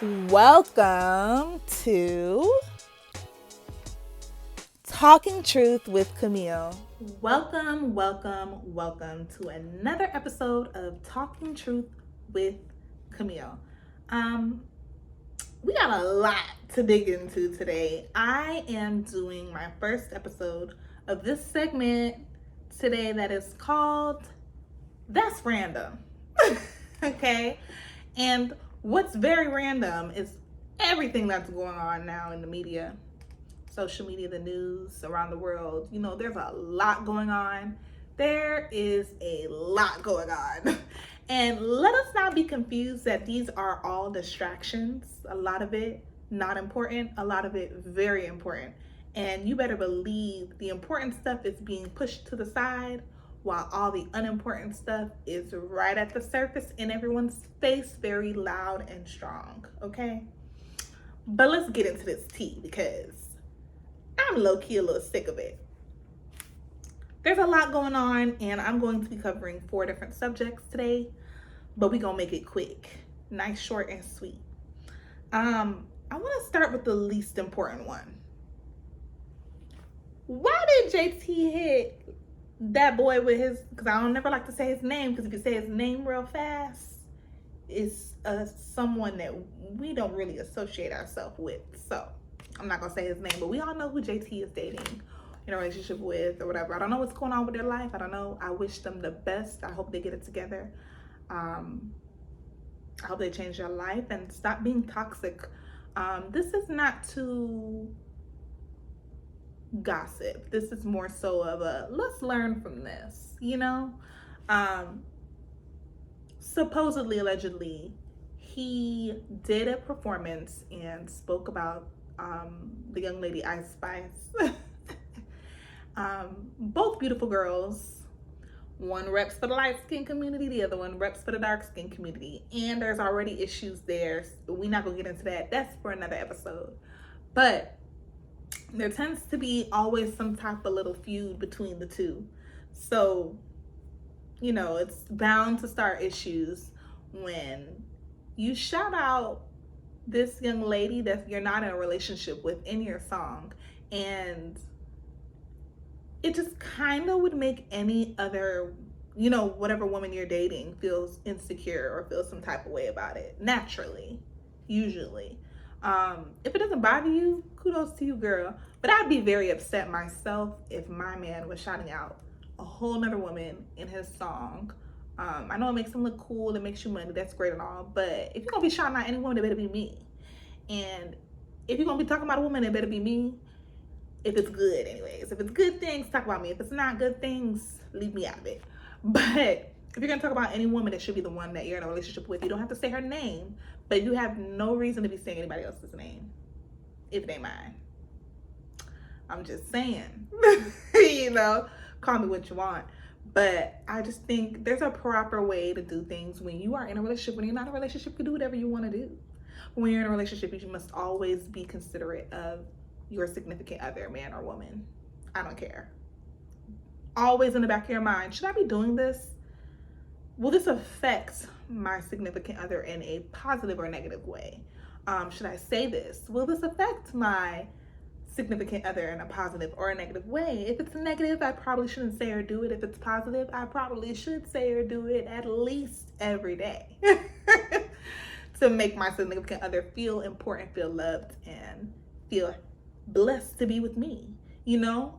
Welcome to Talking Truth with Camille. Welcome to another episode of Talking Truth with Camille. We got a lot to dig into today. I am doing my first episode of this segment today that is called That's Random. Okay? And what's very random is everything that's going on now in the media, social media, the news around the world. You know, there's a lot going on. There is a lot going on. And let us not be confused that these are all distractions. A lot of it not important, a lot of it very important. And you better believe the important stuff is being pushed to the side while all the unimportant stuff is right at the surface in everyone's face, very loud and strong, okay? But let's get into this tea because I'm low-key a little sick of it. There's a lot going on and I'm going to be covering 4 different subjects today, but we're gonna make it quick, nice, short, and sweet. I wanna start with the least important one. Why did JT hit that boy with his, because I don't never like to say his name, because if you say his name real fast, it's someone that we don't really associate ourselves with. So I'm not gonna say his name, but we all know who JT is dating, in a relationship with, or whatever. I don't know what's going on with their life. I don't know. I wish them the best. I hope they get it together. I hope they change their life and stop being toxic. This is not to gossip. This is more so of a let's learn from this, you know. Supposedly, allegedly, he did a performance and spoke about the young lady Ice Spice. Both beautiful girls. One reps for the light skin community, the other one reps for the dark skin community, and there's already issues there. We're not gonna get into that. That's for another episode. But there tends to be always some type of little feud between the two. So, you know, it's bound to start issues when you shout out this young lady that you're not in a relationship with in your song. And it just kind of would make any other, you know, whatever woman you're dating feels insecure or feels some type of way about it. Naturally, usually. If it doesn't bother you, kudos to you, girl. But I'd be very upset myself if my man was shouting out a whole nother woman in his song. I know it makes him look cool, it makes you money, that's great and all, but if you're gonna be shouting out any woman, it better be me. And if you're gonna be talking about a woman, it better be me. If it's good, anyways. If it's good things, talk about me. If it's not good things, leave me out of it. But if you're gonna talk about any woman, it should be the one that you're in a relationship with. You don't have to say her name, but you have no reason to be saying anybody else's name if it ain't mine. I'm just saying. You know, call me what you want. But I just think there's a proper way to do things when you are in a relationship. When you're not in a relationship, you can do whatever you want to do. When you're in a relationship, you must always be considerate of your significant other, man or woman. I don't care. Always in the back of your mind, should I be doing this? Will this affect my significant other in a positive or negative way? Should I say this? Will this affect my significant other in a positive or a negative way? If it's negative, I probably shouldn't say or do it. If it's positive, I probably should say or do it at least every day to make my significant other feel important, feel loved, and feel blessed to be with me, you know?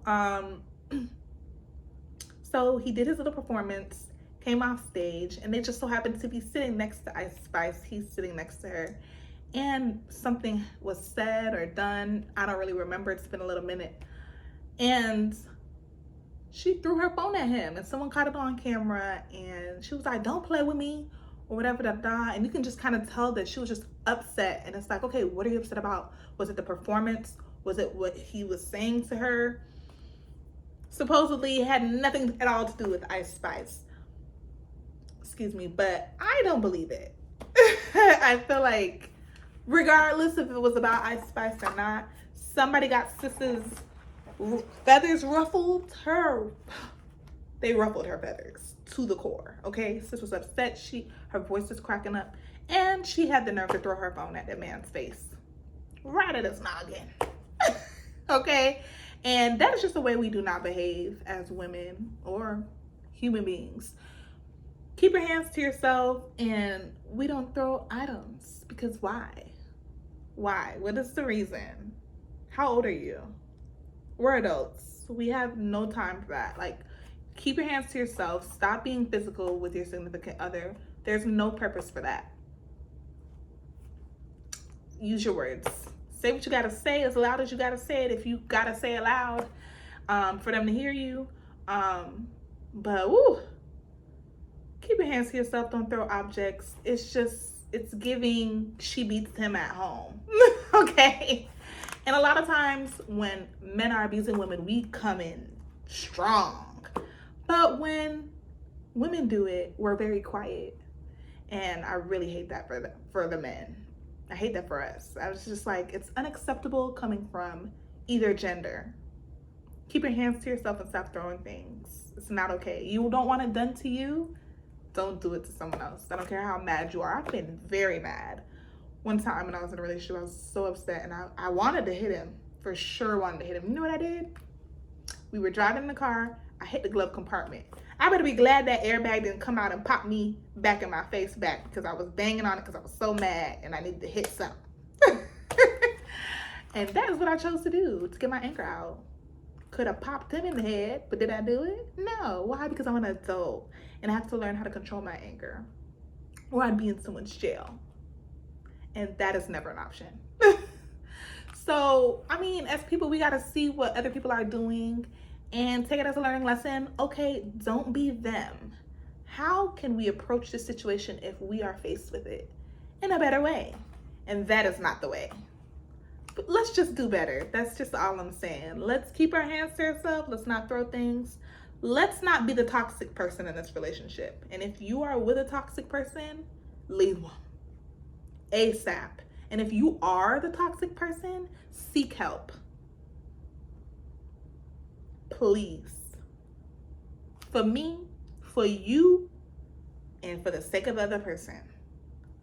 So he did his little performance, came off stage, and they just so happened to be sitting next to Ice Spice. He's sitting next to her, and something was said or done. I don't really remember. It's been a little minute. And she threw her phone at him, and someone caught it on camera, and she was like, "Don't play with me," or whatever, and you can just kind of tell that she was just upset. And it's like, okay, what are you upset about? Was it the performance? Was it what he was saying to her? Supposedly it had nothing at all to do with Ice Spice. Excuse me, but I don't believe it. I feel like regardless if it was about Ice Spice or not, somebody got Sis's feathers ruffled. They ruffled her feathers to the core, okay? Sis was upset. Her voice was cracking up. And she had the nerve to throw her phone at that man's face, right at his noggin. Okay? And that is just the way we do not behave as women or human beings. Keep your hands to yourself, and we don't throw items, because why? Why? What is the reason? How old are you? We're adults. We have no time for that. Like, keep your hands to yourself. Stop being physical with your significant other. There's no purpose for that. Use your words. Say what you gotta say as loud as you gotta say it, if you gotta say it loud, for them to hear you. But woo, keep your hands to yourself. Don't throw objects. It's giving she beats him at home. Okay? And a lot of times when men are abusing women, we come in strong. But when women do it, we're very quiet. And I really hate that for the men. I hate that for us. I was just like, it's unacceptable coming from either gender. Keep your hands to yourself and stop throwing things. It's not okay. You don't want it done to you, don't do it to someone else. I don't care how mad you are. I've been very mad. One time when I was in a relationship, I was so upset, and I wanted to hit him. For sure wanted to hit him. You know what I did? We were driving in the car. I hit the glove compartment. I better be glad that airbag didn't come out and pop me back in my face back, because I was banging on it because I was so mad and I needed to hit something. And that is what I chose to do, to get my anger out. Could have popped him in the head, but did I do it? No. Why? Because I'm an adult and I have to learn how to control my anger, or I'd be in someone's jail. And that is never an option. So, I mean, as people, we got to see what other people are doing and take it as a learning lesson. Okay, don't be them. How can we approach this situation if we are faced with it in a better way? And that is not the way. But let's just do better. That's just all I'm saying. Let's keep our hands to ourselves. Let's not throw things. Let's not be the toxic person in this relationship. And if you are with a toxic person, leave them ASAP. And if you are the toxic person, seek help. Please. For me, for you, and for the sake of the other person.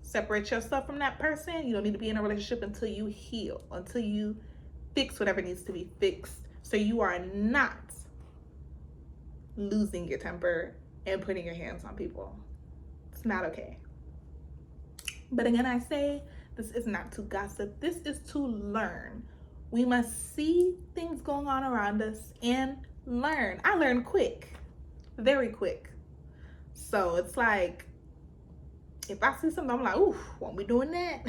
Separate yourself from that person. You don't need to be in a relationship until you heal, until you fix whatever needs to be fixed, so you are not losing your temper and putting your hands on people. It's not okay. But again, I say, this is not to gossip. This is to learn. We must see things going on around us and learn. I learn quick, very quick. So it's like, if I see something, I'm like, ooh, won't be doing that.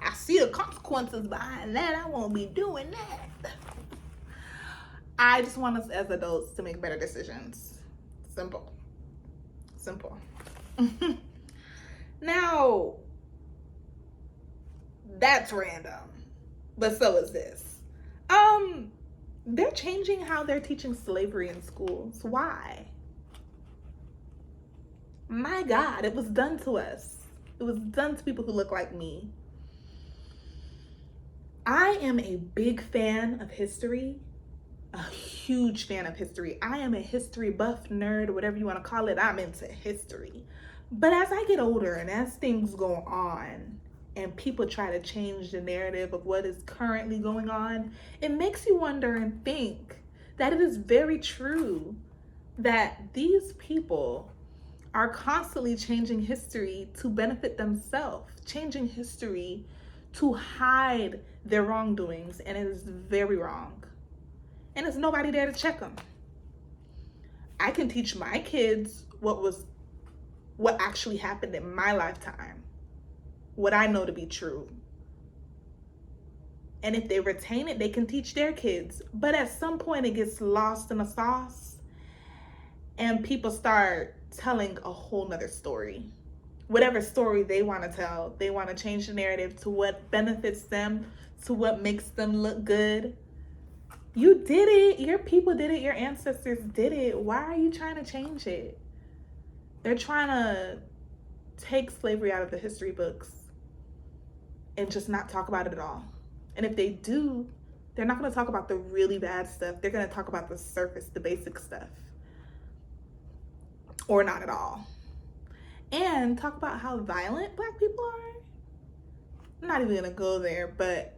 I see the consequences behind that. I won't be doing that. I just want us as adults to make better decisions. Simple. Simple. Now, that's random, but so is this. They're changing how they're teaching slavery in schools. Why? My God, it was done to us. It was done to people who look like me. I am a big fan of history, a huge fan of history. I am a history buff, nerd, whatever you want to call it. I'm into history. But as I get older and as things go on and people try to change the narrative of what is currently going on, it makes you wonder and think that it is very true that these people are constantly changing history to benefit themselves, changing history to hide their wrongdoings, and it is very wrong. And there's nobody there to check them. I can teach my kids what actually happened in my lifetime, what I know to be true. And if they retain it, they can teach their kids. But at some point it gets lost in the sauce and people start telling a whole nother story. Whatever story they want to tell, they want to change the narrative to what benefits them, to what makes them look good. You did it. Your people did it. Your ancestors did it. Why are you trying to change it? They're trying to take slavery out of the history books and just not talk about it at all. And if they do, they're not going to talk about the really bad stuff. They're going to talk about the surface, the basic stuff. Or not at all. and talk about how violent Black people are. I'm not even gonna go there, but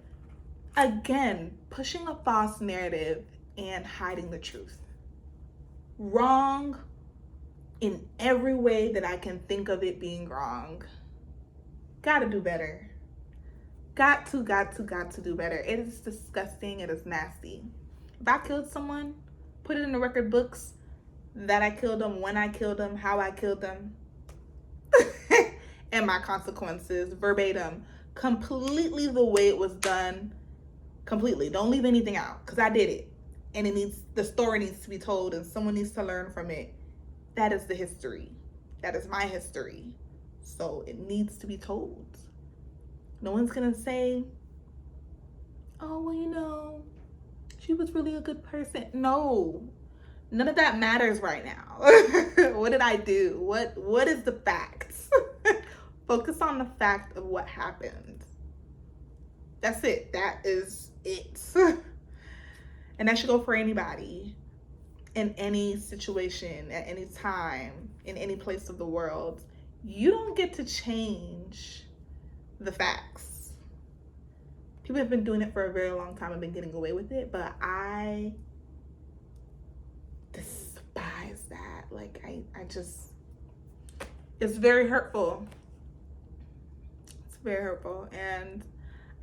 again, pushing a false narrative and hiding the truth. Wrong in every way that I can think of it being wrong. Gotta do better. Got to do better. It is disgusting. It is nasty. If I killed someone, put it in the record books that I killed them, when I killed them, how I killed them, and my consequences, verbatim, completely the way it was done, completely. Don't leave anything out, because I did it. And the story needs to be told, and someone needs to learn from it. That is the history. That is my history. So it needs to be told. No one's gonna say, oh, well, you know, she was really a good person. No, none of that matters right now. What did I do? What is the facts? Focus on the fact of what happened. That's it. That is it. And that should go for anybody, in any situation, at any time, in any place of the world. You don't get to change the facts. People have been doing it for a very long time and been getting away with it, but I despise that. Like, I just, it's very hurtful. It's very hurtful. And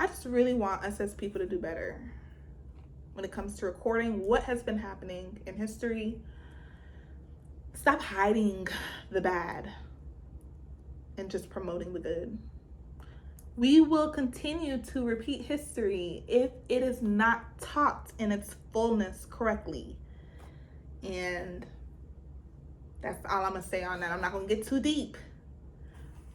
I just really want us as people to do better when it comes to recording what has been happening in history. Stop hiding the bad and just promoting the good. We will continue to repeat history if it is not taught in its fullness correctly. And that's all I'm gonna say on that. I'm not gonna get too deep,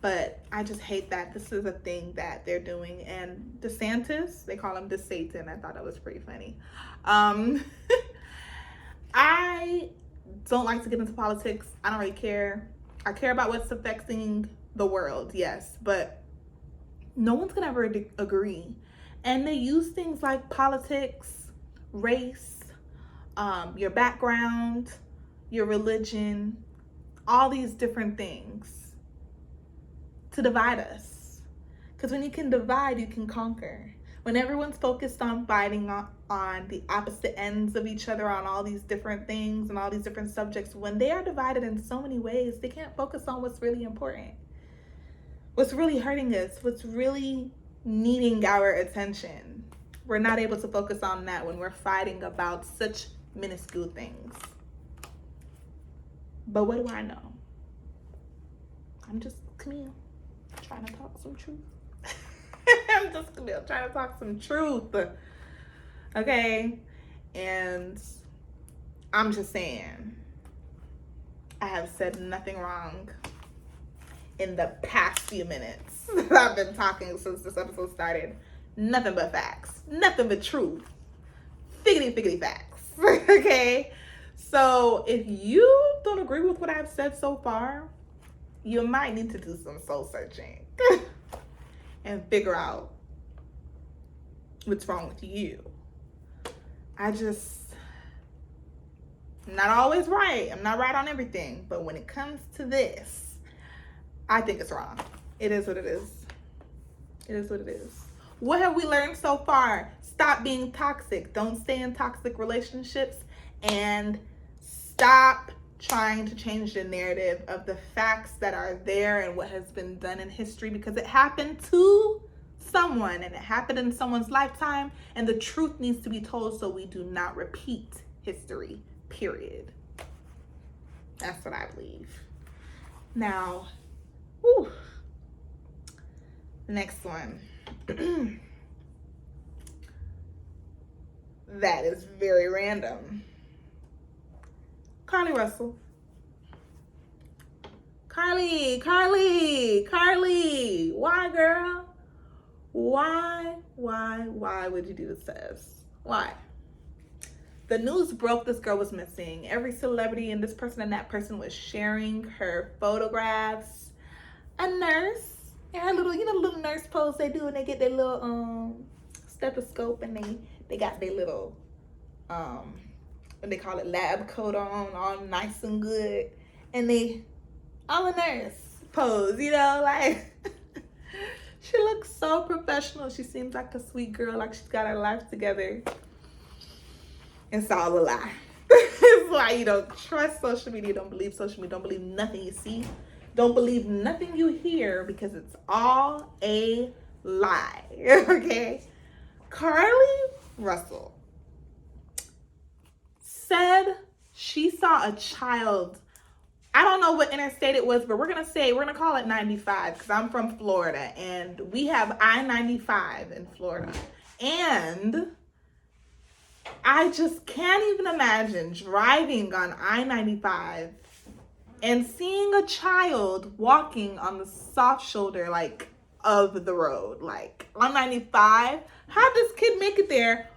but I just hate that this is a thing that they're doing. And DeSantis, they call him DeSatan. I thought that was pretty funny. I don't like to get into politics. I don't really care. I care about what's affecting the world, yes, but no one's gonna ever agree. And they use things like politics, race, your background, your religion, all these different things to divide us. Because when you can divide, you can conquer. When everyone's focused on fighting on the opposite ends of each other on all these different things and all these different subjects, when they are divided in so many ways, they can't focus on what's really important. What's really hurting us, what's really needing our attention. We're not able to focus on that when we're fighting about such minuscule things. But what do I know? I'm just Camille, trying to talk some truth. I'm just Camille, trying to talk some truth. Okay? And I'm just saying, I have said nothing wrong in the past few minutes that I've been talking since this episode started. Nothing but facts. Nothing but truth. Figgity facts. Okay? So if you don't agree with what I've said so far, you might need to do some soul searching and figure out what's wrong with you. I'm not always right. I'm not right on everything. But when it comes to this, I think it's wrong. It is what it is. It is what it is. What have we learned so far? Stop being toxic. Don't stay in toxic relationships. And stop trying to change the narrative of the facts that are there and what has been done in history, because it happened to someone and it happened in someone's lifetime, and the truth needs to be told so we do not repeat history, period. That's what I believe. Now, next one. That is very random. Carlee Russell. Carlee. Why, girl? Why would you do this to us? Why? The news broke this girl was missing. Every celebrity and this person and that person was sharing her photographs. A nurse and her little, the little nurse pose they do when they get their little stethoscope and they got their little what they call it, lab coat on, all nice and good. And a nurse pose, you know, like she looks so professional. She seems like a sweet girl, like she's got her life together. It's all a lie. It's why you don't trust social media, don't believe social media, don't believe nothing you see, don't believe nothing you hear, because it's all a lie. Okay? Carlee Russell said she saw a child. I don't know what interstate it was, but we're gonna call it 95 because I'm from Florida and we have I-95 in Florida. And I just can't even imagine driving on I-95 and seeing a child walking on the soft shoulder, like, of the road, like on 95. How did this kid make it there?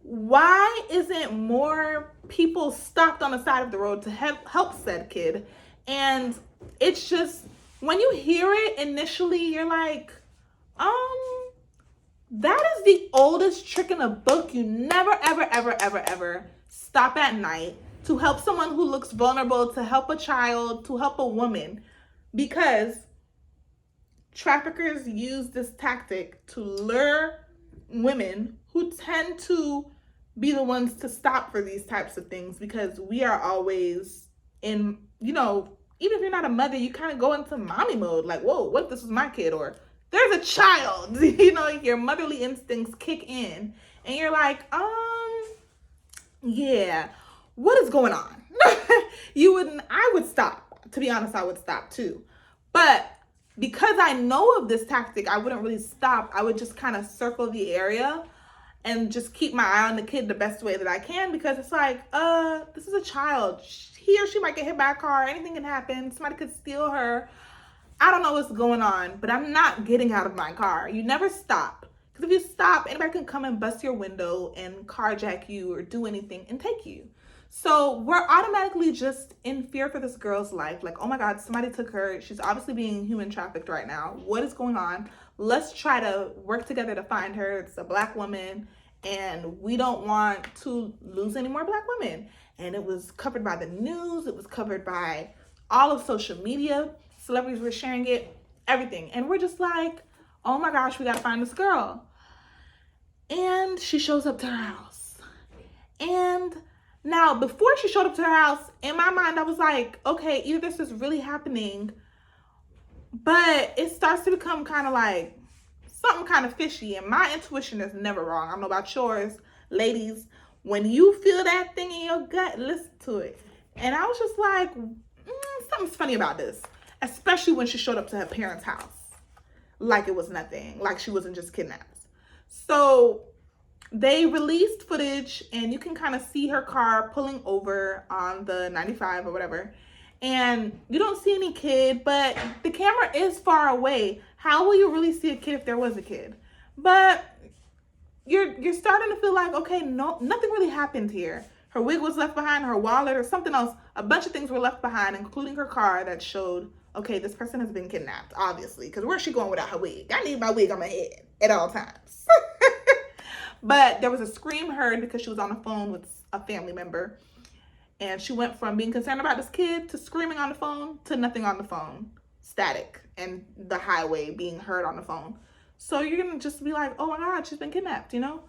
Why isn't more people stopped on the side of the road to help said kid? And it's just, when you hear it initially, you're like, that is the oldest trick in the book. You never, ever, ever, ever, ever stop at night to help someone who looks vulnerable, to help a child, to help a woman, because traffickers use this tactic to lure women who tend to be the ones to stop for these types of things, because we are always in, you know, even if you're not a mother, you kind of go into mommy mode, like, whoa, what if this was my kid? Or there's a child, you know, your motherly instincts kick in and you're like, yeah, what is going on? I would stop. To be honest, I would stop too. But because I know of this tactic, I wouldn't really stop. I would just kind of circle the area and just keep my eye on the kid the best way that I can, because it's like, this is a child. He or she might get hit by a car. Anything can happen. Somebody could steal her. I don't know what's going on, but I'm not getting out of my car. You never stop. Because if you stop, anybody can come and bust your window and carjack you or do anything and take you. So we're automatically just in fear for this girl's life. Like, oh my God, somebody took her. She's obviously being human trafficked right now. What is going on? Let's try to work together to find her. It's a Black woman, and we don't want to lose any more Black women. And it was covered by the news. It was covered by all of social media. Celebrities were sharing it, everything. And we're just like, oh my gosh, we gotta find this girl. And she shows up to her house. And now, before she showed up to her house, in my mind, I was like, okay, either this is really happening, but it starts to become kind of like something kind of fishy. And my intuition is never wrong. I don't know about yours, ladies. When you feel that thing in your gut, listen to it. And I was just like, something's funny about this. Especially when she showed up to her parents' house. Like it was nothing. Like she wasn't just kidnapped. So they released footage and you can kind of see her car pulling over on the 95 or whatever. And you don't see any kid, but the camera is far away. How will you really see a kid if there was a kid? But you're starting to feel like, okay, no, nothing really happened here. Her wig was left behind, her wallet or something else. A bunch of things were left behind, including her car, that showed, okay, this person has been kidnapped, obviously. Because where's she going without her wig? I need my wig on my head at all times. But there was a scream heard because she was on the phone with a family member. And she went from being concerned about this kid to screaming on the phone to nothing on the phone. Static. And the highway being heard on the phone. So you're going to just be like, oh my God, she's been kidnapped, you know?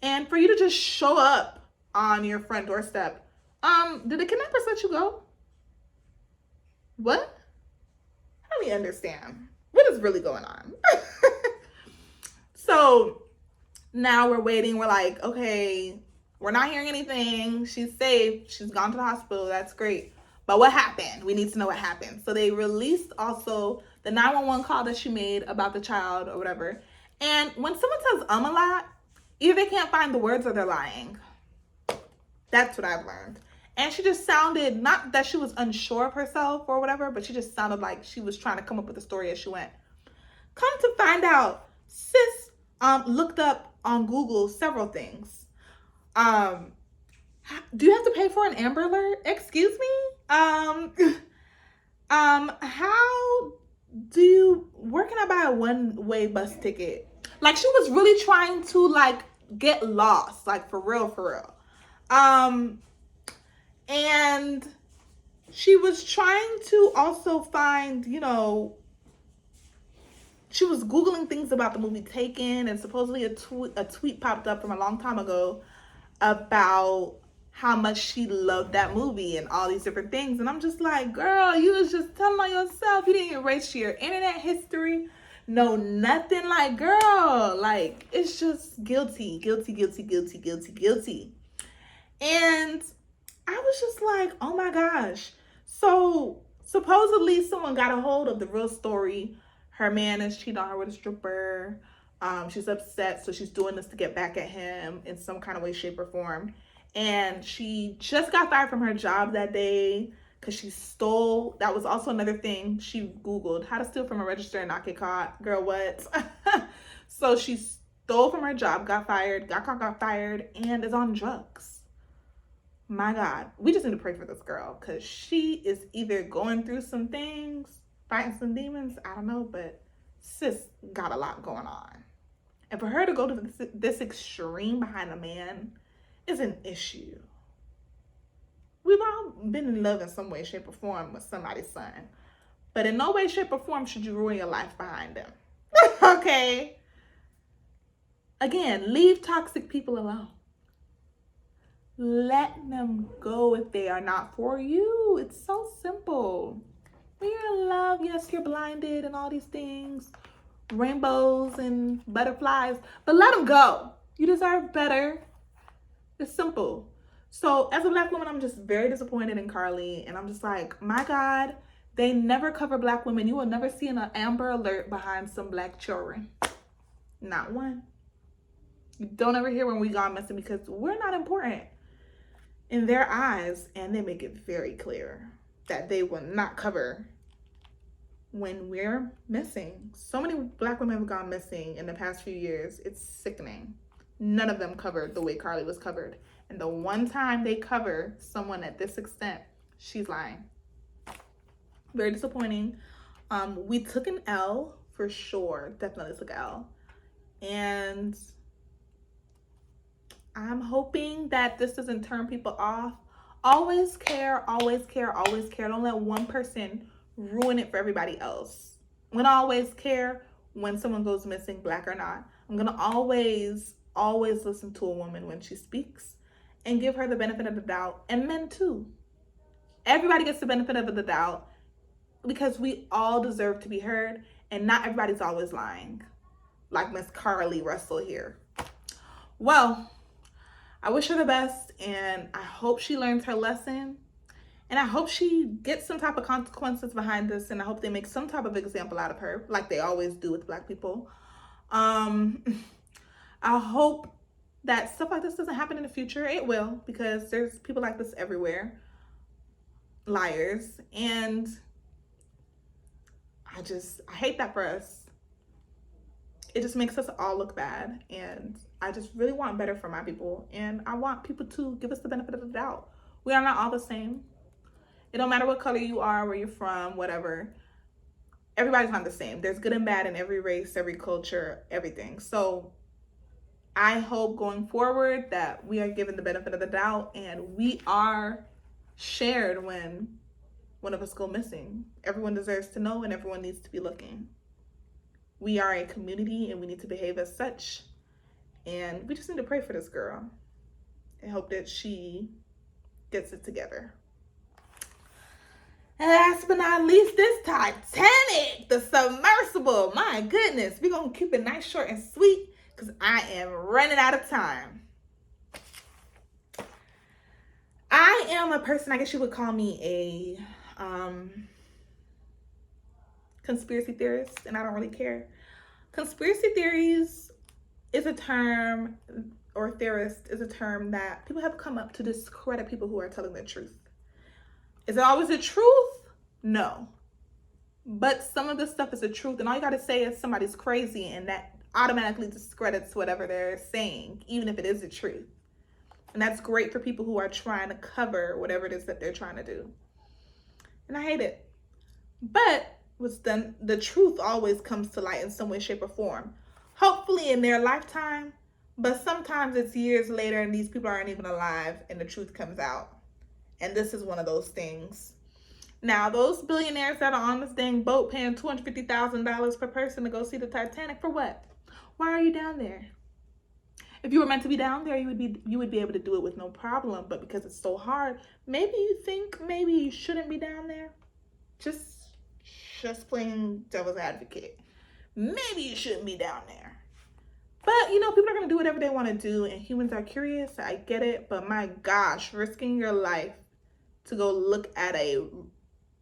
And for you to just show up on your front doorstep, did the kidnappers let you go? What? Help me understand. What is really going on? So now we're waiting. We're like, okay, we're not hearing anything. She's safe. She's gone to the hospital. That's great. But what happened? We need to know what happened. So they released also the 911 call that she made about the child or whatever. And when someone says a lot, either they can't find the words or they're lying. That's what I've learned. And she just sounded, not that she was unsure of herself or whatever, but she just sounded like she was trying to come up with a story as she went. Come to find out, sis looked up on Google several things. Do you have to pay for an Amber Alert? Excuse me? Where can I buy a one-way bus ticket? Like, she was really trying to, like, get lost, like, for real. And she was trying to also find, you know, she was Googling things about the movie Taken, and supposedly a tweet popped up from a long time ago about how much she loved that movie and all these different things. And I'm just like, girl, you was just telling on yourself. You didn't erase your internet history. No, nothing. Like, girl, like, it's just guilty, guilty, guilty, guilty, guilty, guilty. And I was just like, oh my gosh. So supposedly someone got a hold of the real story. Her man is cheating on her with a stripper. She's upset, so she's doing this to get back at him in some kind of way, shape, or form. And she just got fired from her job that day because she stole. That was also another thing. She Googled how to steal from a register and not get caught. Girl, what? So she stole from her job, got fired, got caught, got fired, and is on drugs. My God, we just need to pray for this girl because she is either going through some things, fighting some demons, I don't know, but sis got a lot going on. And for her to go to this extreme behind a man is an issue. We've all been in love in some way, shape, or form with somebody's son. But in no way, shape, or form should you ruin your life behind them. Okay? Again, leave toxic people alone. Let them go if they are not for you. It's so simple. When you're in love, yes, you're blinded and all these things, rainbows and butterflies, but let them go. You deserve better. It's simple. So as a Black woman, I'm just very disappointed in Carlee, and I'm just like, my God, they never cover Black women. You will never see an Amber Alert behind some Black children. Not one. You don't ever hear when we gone missing because we're not important in their eyes, and they make it very clear that they will not cover when we're missing. So many Black women have gone missing in the past few years. It's sickening. None of them covered the way Carlee was covered. And the one time they cover someone at this extent, she's lying. Very disappointing. We took an L for sure. Definitely took an L. And I'm hoping that this doesn't turn people off. Always care, always care, always care. Don't let one person ruin it for everybody else. I'm gonna always care when someone goes missing, Black or not. I'm gonna always listen to a woman when she speaks and give her the benefit of the doubt, and men too. Everybody gets the benefit of the doubt because we all deserve to be heard, and not everybody's always lying, like Miss Carlee Russell here. Well, I wish her the best, and I hope she learns her lesson, and I hope she gets some type of consequences behind this, and I hope they make some type of example out of her, like they always do with Black people. I hope that stuff like this doesn't happen in the future. It will, because there's people like this everywhere, liars, and I hate that for us. It just makes us all look bad, and I just really want better for my people, and I want people to give us the benefit of the doubt. We are not all the same. It don't matter what color you are, where you're from, whatever. Everybody's not the same. There's good and bad in every race, every culture, everything. So I hope going forward that we are given the benefit of the doubt, and we are shared when one of us go missing. Everyone deserves to know, and everyone needs to be looking. We are a community, and we need to behave as such. And we just need to pray for this girl and hope that she gets it together. And last but not least, this Titanic, the submersible. My goodness, we're going to keep it nice, short, and sweet because I am running out of time. I am a person, I guess you would call me a conspiracy theorist, and I don't really care. Conspiracy theories is a term, or theorist is a term that people have come up to discredit people who are telling the truth. Is it always the truth? No. But some of this stuff is the truth, and all you got to say is somebody's crazy, and that automatically discredits whatever they're saying, even if it is the truth. And that's great for people who are trying to cover whatever it is that they're trying to do. And I hate it. But what's done, the truth always comes to light in some way, shape, or form. Hopefully in their lifetime, but sometimes it's years later and these people aren't even alive and the truth comes out. And this is one of those things. Now, those billionaires that are on this dang boat paying $250,000 per person to go see the Titanic, for what? Why are you down there? If you were meant to be down there, you would be able to do it with no problem. But because it's so hard, maybe you think maybe you shouldn't be down there. Just playing devil's advocate. Maybe you shouldn't be down there. But, you know, people are going to do whatever they want to do, and humans are curious. I get it. But my gosh, risking your life to go look at a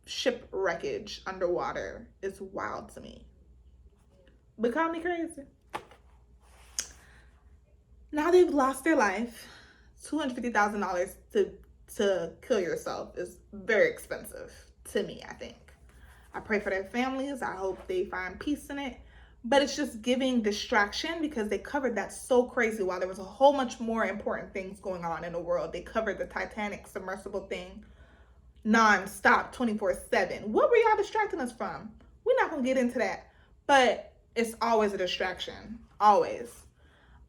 ship wreckage underwater is wild to me. But call me crazy. Now they've lost their life. $250,000 to kill yourself is very expensive to me, I think. I pray for their families. I hope they find peace in it. But it's just giving distraction because they covered that so crazy while there was a whole much more important things going on in the world. They covered the Titanic submersible thing non-stop 24/7. What were y'all distracting us from? We're not going to get into that. But it's always a distraction. Always.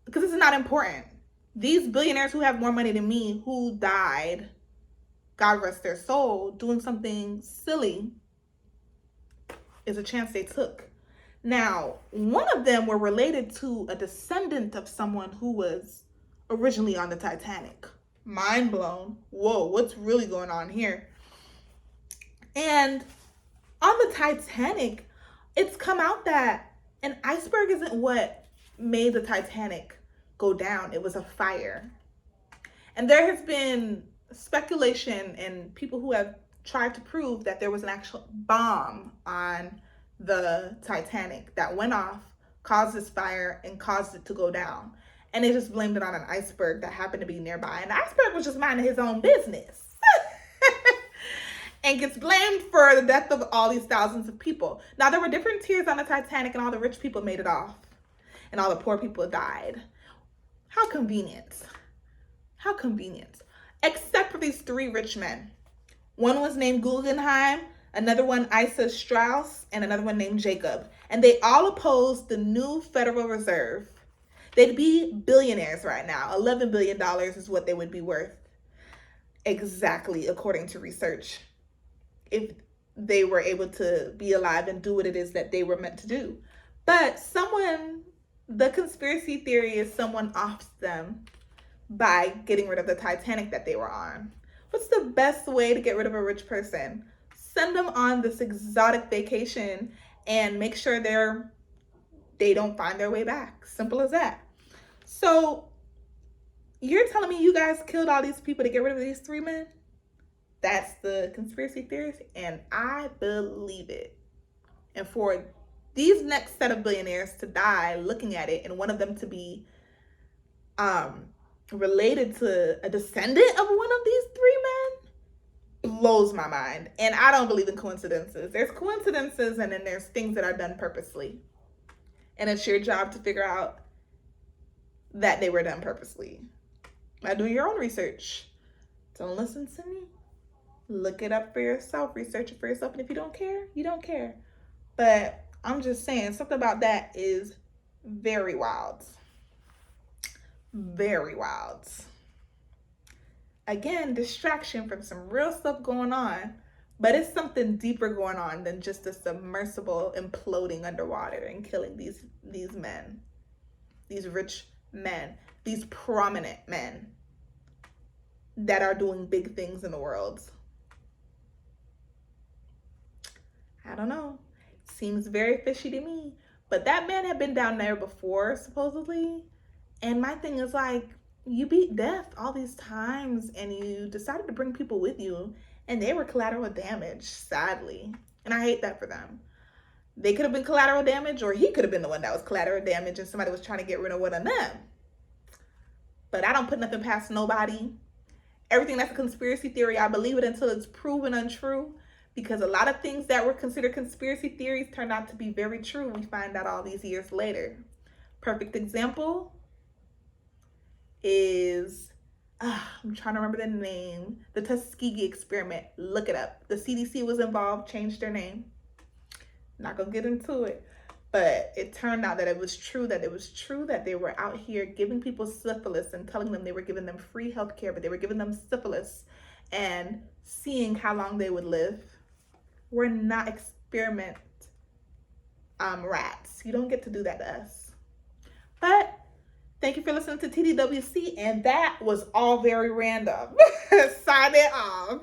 Because this is not important. These billionaires who have more money than me, who died, God rest their soul, doing something silly, is a chance they took. Now, one of them were related to a descendant of someone who was originally on the Titanic. Mind blown. Whoa, what's really going on here? And on the Titanic, it's come out that an iceberg isn't what made the Titanic go down. It was a fire. And there has been speculation and people who have tried to prove that there was an actual bomb on the Titanic that went off, caused this fire, and caused it to go down. And they just blamed it on an iceberg that happened to be nearby. And the iceberg was just minding his own business. And gets blamed for the death of all these thousands of people. Now, there were different tiers on the Titanic, and all the rich people made it off. And all the poor people died. How convenient. How convenient. Except for these three rich men. One was named Guggenheim, another one Isa Strauss, and another one named Jacob. And they all opposed the new Federal Reserve. They'd be billionaires right now. $11 billion is what they would be worth. Exactly, according to research. If they were able to be alive and do what it is that they were meant to do. But the conspiracy theory is someone offs them by getting rid of the Titanic that they were on. What's the best way to get rid of a rich person? Send them on this exotic vacation and make sure they don't find their way back. Simple as that. So you're telling me you guys killed all these people to get rid of these three men? That's the conspiracy theories, and I believe it. And for these next set of billionaires to die looking at it, and one of them to be related to a descendant of one of these three men, blows my mind. And I don't believe in coincidences. There's coincidences, and then there's things that are done purposely. And it's your job to figure out that they were done purposely. Now do your own research. Don't listen to me. Look it up for yourself. Research it for yourself. And if you don't care, you don't care. But I'm just saying, something about that is very wild. Very wild. Again, distraction from some real stuff going on. But it's something deeper going on than just a submersible imploding underwater and killing these men. These rich men. These prominent men that are doing big things in the world. I don't know. Seems very fishy to me. But that man had been down there before, supposedly. And my thing is like, you beat death all these times and you decided to bring people with you. And they were collateral damage, sadly. And I hate that for them. They could have been collateral damage, or he could have been the one that was collateral damage and somebody was trying to get rid of one of them. But I don't put nothing past nobody. Everything that's a conspiracy theory, I believe it until it's proven untrue. Because a lot of things that were considered conspiracy theories turned out to be very true. We find out all these years later. Perfect example is, I'm trying to remember the name. The Tuskegee experiment. Look it up. The CDC was involved, changed their name. Not gonna get into it. But it turned out that it was true that they were out here giving people syphilis and telling them they were giving them free health care, but they were giving them syphilis and seeing how long they would live. We're not experiment rats. You don't get to do that to us. But thank you for listening to TDWC, and that was all very random. Sign it off.